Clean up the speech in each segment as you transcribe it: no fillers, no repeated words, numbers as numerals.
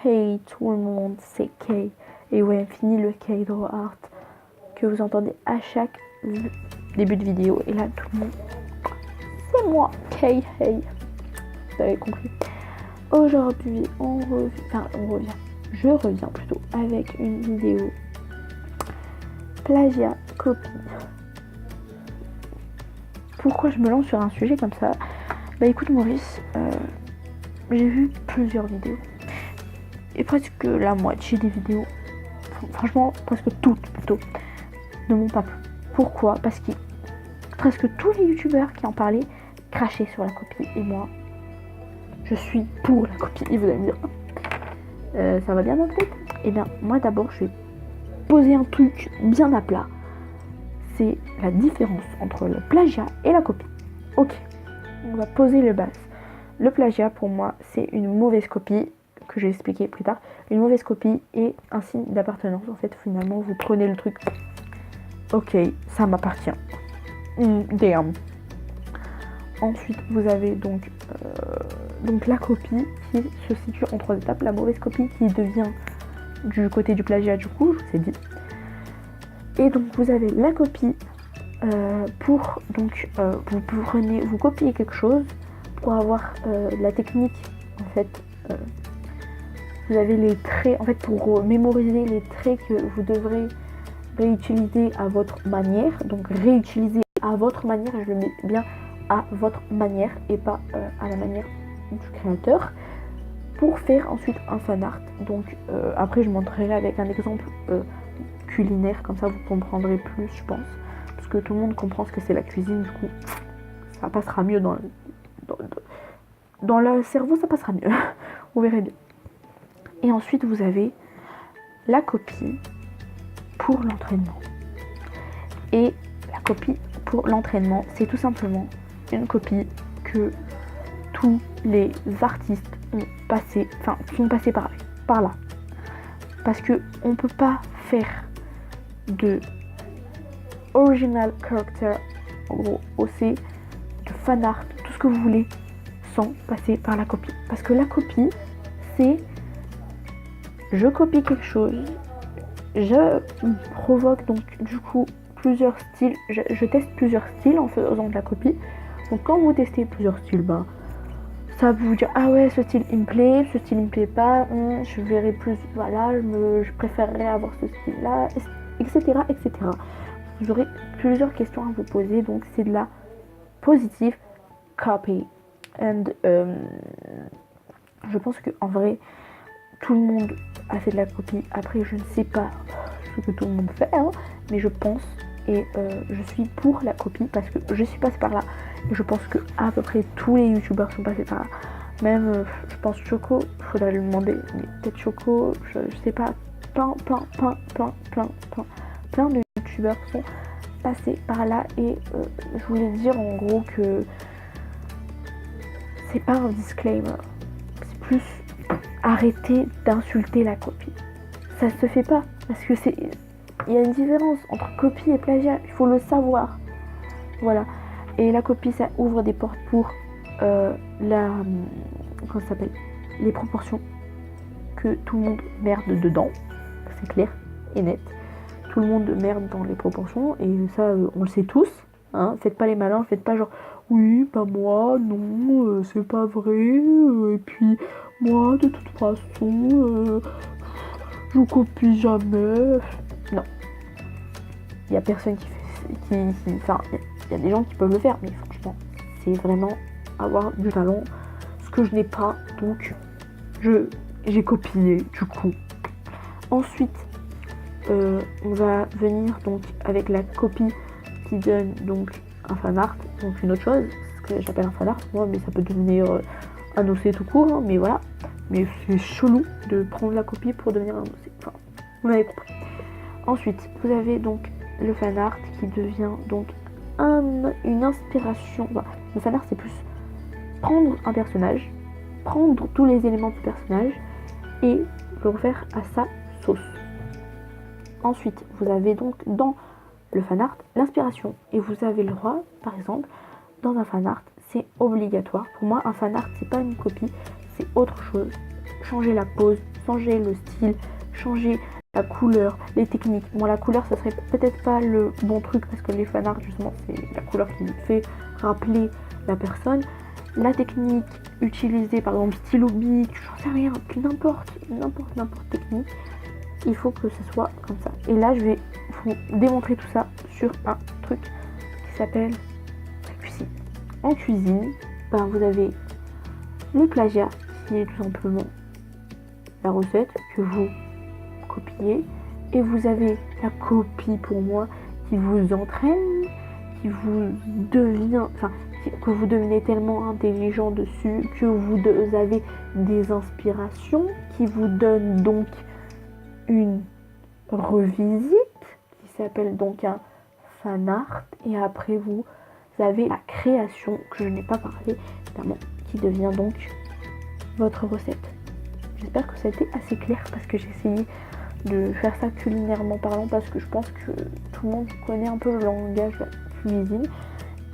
Hey tout le monde, c'est Kay. Et ouais, fini le Kay Draw Art que vous entendez à chaque début de vidéo. Et là, tout le monde, c'est moi, Kay. Hey, vous avez compris. Aujourd'hui, je reviens plutôt avec une vidéo plagiat, copie. Pourquoi je me lance sur un sujet comme ça? Bah écoute Maurice, j'ai vu plusieurs vidéos. Et presque la moitié des vidéos, franchement presque toutes plutôt, ne m'ont pas plu. Pourquoi? Parce que presque tous les youtubeurs qui en parlaient crachaient sur la copie. Et moi, je suis pour la copie. Et vous allez me dire, ça va bien dans le tête? Eh bien, moi d'abord, je vais poser un truc bien à plat. C'est la différence entre le plagiat et la copie. Ok, on va poser le base. Le plagiat, pour moi, c'est une mauvaise copie, que je vais expliquer plus tard. Une mauvaise copie et un signe d'appartenance. En fait, finalement, vous prenez le truc. Ok, ça m'appartient. Damn. Ensuite, vous avez donc la copie qui se situe en 3 étapes. La mauvaise copie qui devient du côté du plagiat, du coup, je vous ai dit. Et donc, vous avez la copie vous copiez quelque chose pour avoir la technique, en fait. Vous avez les traits, en fait, pour mémoriser les traits que vous devrez réutiliser à votre manière. Donc réutiliser à votre manière, je le mets bien à votre manière et pas à la manière du créateur, pour faire ensuite un fan art. Donc après je montrerai avec un exemple culinaire, comme ça vous comprendrez plus, je pense, parce que tout le monde comprend ce que c'est la cuisine, du coup ça passera mieux dans le cerveau, ça passera mieux. Vous verrez bien. Et ensuite, vous avez la copie pour l'entraînement. Et la copie pour l'entraînement, c'est tout simplement une copie que tous les artistes sont passés par là. Parce que on peut pas faire de original character, en gros, OC, de fan art, tout ce que vous voulez, sans passer par la copie. Parce que la copie, c'est je copie quelque chose, je provoque donc du coup plusieurs styles, je teste plusieurs styles en faisant de la copie. Donc quand vous testez plusieurs styles, ça va vous dire ah ouais, ce style il me plaît, ce style il me plaît pas, je verrai plus, voilà, je préférerais avoir ce style là, etc., etc. Vous aurez plusieurs questions à vous poser, donc c'est de la positive copy. And je pense que en vrai tout le monde a fait de la copie. Après, je ne sais pas ce que tout le monde fait, hein, mais je pense et je suis pour la copie parce que je suis passée par là. Et je pense que à peu près tous les youtubeurs sont passés par là. Même, je pense Choco, il faudrait lui demander, mais peut-être Choco, je sais pas, plein de youtubeurs sont passés par là. Et je voulais dire en gros que c'est pas un disclaimer, c'est plus arrêtez d'insulter la copie. Ça se fait pas, parce que il y a une différence entre copie et plagiat, il faut le savoir. Voilà. Et la copie, ça ouvre des portes pour comment ça s'appelle, les proportions, que tout le monde merde dedans, c'est clair et net. Tout le monde merde dans les proportions, et ça, on le sait tous. Hein. Faites pas les malins, faites pas genre oui, pas moi, non, c'est pas vrai, et puis moi, de toute façon, je copie jamais. Non. Il y a personne qui fait. Enfin, il y a des gens qui peuvent le faire, mais franchement, c'est vraiment avoir du talent. Ce que je n'ai pas, donc j'ai copié, du coup. Ensuite, on va venir donc avec la copie qui donne donc un fan art, donc une autre chose, ce que j'appelle un fan art, moi, mais ça peut devenir un OC tout court, hein, mais voilà. Mais c'est chelou de prendre la copie pour devenir un OC. Enfin, vous m'avez compris. Ensuite, vous avez donc le fan art qui devient donc une inspiration. Voilà. Le fan art, c'est plus prendre un personnage, prendre tous les éléments du personnage et le refaire à sa sauce. Ensuite, vous avez donc dans le fan art l'inspiration. Et vous avez le droit, par exemple, dans un fan art, c'est obligatoire. Pour moi, un fan art, c'est pas une copie, c'est autre chose. Changer la pose, changer le style, changer la couleur, les techniques. Bon, la couleur, ça serait peut-être pas le bon truc parce que les fanarts, justement, c'est la couleur qui fait rappeler la personne. La technique utilisée, par exemple, stylo bic, j'en sais rien, n'importe technique, il faut que ce soit comme ça. Et là, je vais vous démontrer tout ça sur un truc qui s'appelle la cuisine. En cuisine, ben, vous avez le plagiat, qui est tout simplement la recette que vous copiez, et vous avez la copie pour moi qui vous entraîne, qui vous devient, enfin, que vous devenez tellement intelligent dessus que vous avez des inspirations qui vous donnent donc une revisite qui s'appelle donc un fan art, et après vous avez la création que je n'ai pas parlé évidemment qui devient donc votre recette. J'espère que ça a été assez clair parce que j'ai essayé de faire ça culinairement parlant parce que je pense que tout le monde connaît un peu le langage de la cuisine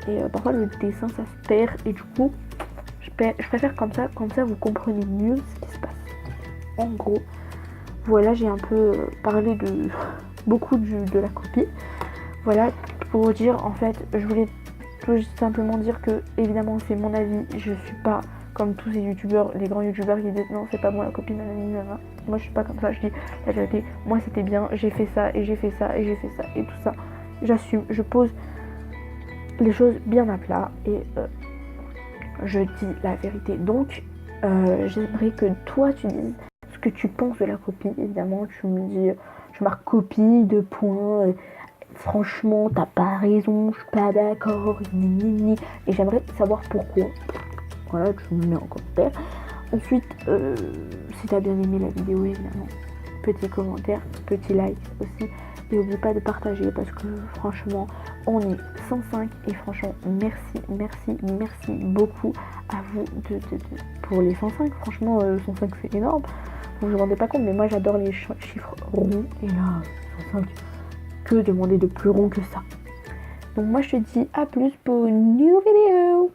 et parfois le dessin ça se perd et du coup je préfère comme ça vous comprenez mieux ce qui se passe. En gros, voilà, j'ai un peu parlé de beaucoup de la copie. Voilà, pour dire en fait, je voulais tout simplement dire que évidemment c'est mon avis, je suis pas comme tous ces youtubeurs, les grands youtubeurs qui disent non c'est pas moi la copie, nanana. Moi je suis pas comme ça, je dis la vérité, moi c'était bien, j'ai fait ça et j'ai fait ça et j'ai fait ça et tout ça, j'assume, je pose les choses bien à plat et je dis la vérité. Donc j'aimerais que toi tu dises ce que tu penses de la copie. Évidemment tu me dis, je marque copie, 2 points, franchement t'as pas raison, je suis pas d'accord, et j'aimerais savoir pourquoi. Voilà, tu me mets en commentaire. Ensuite, si t'as bien aimé la vidéo, évidemment, petit commentaire, petit like aussi. Et n'oublie pas de partager parce que franchement, on est 105 et franchement, merci beaucoup à vous pour les 105. Franchement, 105 c'est énorme. Vous vous rendez pas compte, mais moi j'adore les chiffres ronds. Et là, 105, que demander de plus rond que ça. Donc moi je te dis à plus pour une nouvelle vidéo.